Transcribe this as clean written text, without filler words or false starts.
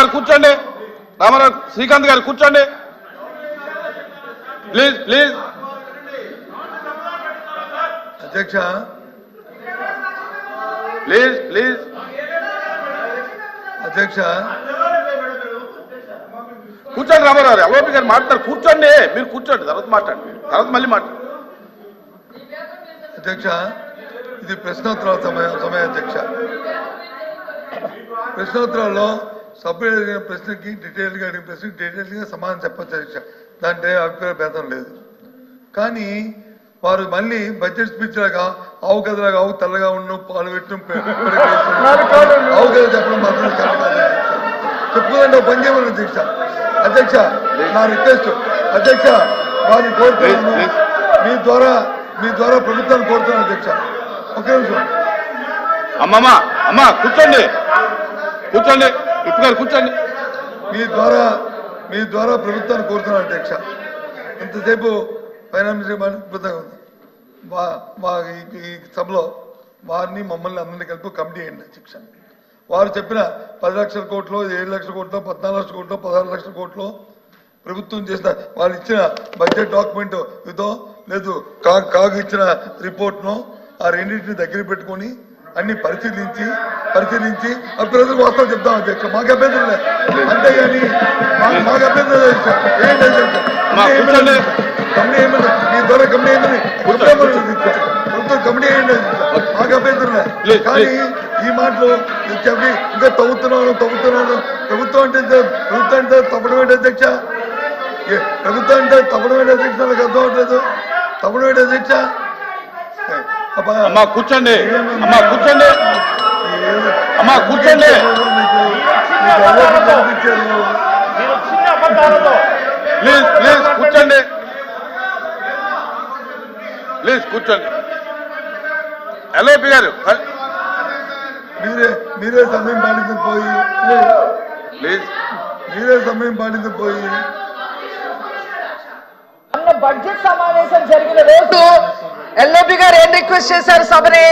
గారు కూర్చోండి, రామారావు శ్రీకాంత్ గారు కూర్చోండి ప్లీజ్ ప్లీజ్. అధ్యక్ష ప్లీజ్ ప్లీజ్. అధ్యక్ష కూర్చోండి రామారావు గారు, ఎల్ఓపి గారు మాట్లాడారు, కూర్చోండి, మీరు కూర్చోండి, తర్వాత మాట్లాడండి, తర్వాత మళ్ళీ మాట్లాడండి. అధ్యక్ష ఇది ప్రశ్నోత్తరాల సమయం అధ్యక్ష. ప్రశ్నోత్తరాల్లో సభ్యులు అడిగిన ప్రశ్నకి డీటెయిల్గా అడిగిన ప్రశ్నకి డీటెయిల్గా సమాధానం చెప్పచ్చు అధ్యక్ష, దాంట్లో అభిప్రాయ భేదం లేదు. కానీ వారు మళ్ళీ బడ్జెట్ స్పీచ్ లాగా ఆవు గదలాగా ఆవు తెల్లగా ఉండడం పాలు పెట్టడం ఆవు గద చెప్పడం మాత్రం కాదు చెప్పుకోదండి పని చేయమని అధ్యక్ష. అధ్యక్ష నా రిక్వెస్ట్ అధ్యక్ష, వారిని కోరుతున్నాను, మీ ద్వారా ప్రభుత్వాన్ని కోరుతున్నాను అధ్యక్ష. ఒకే నిమిషం అమ్మమ్మ అమ్మ కూర్చోండి కూర్చోండి, ఇప్పుడు గారు కూర్చోండి. మీ ద్వారా ప్రభుత్వాన్ని కోరుతున్నాను అధ్యక్ష. ఇంతసేపు ఫైనాన్స్ అద్భుతంగా ఉంది. ఈ సభలో వారిని మమ్మల్ని అందరినీ కలిపి కమిటీ అయ్యండి అధ్యక్ష. వారు చెప్పిన 10 లక్షల కోట్లు, 7 లక్షల కోట్లు, 14 లక్షల కోట్లు, 16 లక్షల కోట్లు ప్రభుత్వం చేసిన వాళ్ళు ఇచ్చిన బడ్జెట్ డాక్యుమెంట్ ఇదో లేదు కాగు ఇచ్చిన రిపోర్ట్ను ఆ రెండింటిని దగ్గర పెట్టుకొని అన్ని పరిశీలించి ప్రజలకు వాస్తవం చెప్తాం అధ్యక్ష. మాకు అభ్యంతరం లేదు, అంతేగాని మాకు అభ్యంతరం లేదు సార్. ఏంటి అధ్యక్ష కమిటీ ఏమన్నా మీ ద్వారా కమిటీ ఏమని ప్రభుత్వం కమిటీ అయ్యండి మాకు అభ్యంతరం లేదు. కానీ ఈ మాటలు చెప్పి ఇంకా తవ్వుతున్నాను ప్రభుత్వం అంటే తప్పడం ఏంటి అధ్యక్ష? ప్రభుత్వం అంటే తప్పడం ఏంటి అధ్యక్ష? నాకు అర్థం అవట్లేదు. తప్పడం ఏంటి అధ్యక్ష? అమ్మా కూర్చోండి, అమ్మా కూర్చోండి, అమ్మా కూర్చోండి. ప్లీజ్ ప్లీజ్ కూర్చోండి, ప్లీజ్ కూర్చోండి. ఎల్ఓపి గారు మీరే సమయం పాటించకపోయి ప్లీజ్ బడ్జెట్ సమావేశం జరిగిన రోజు ఎల్ఓపి గారు ఏం రిక్వెస్ట్ చేశారు సభని?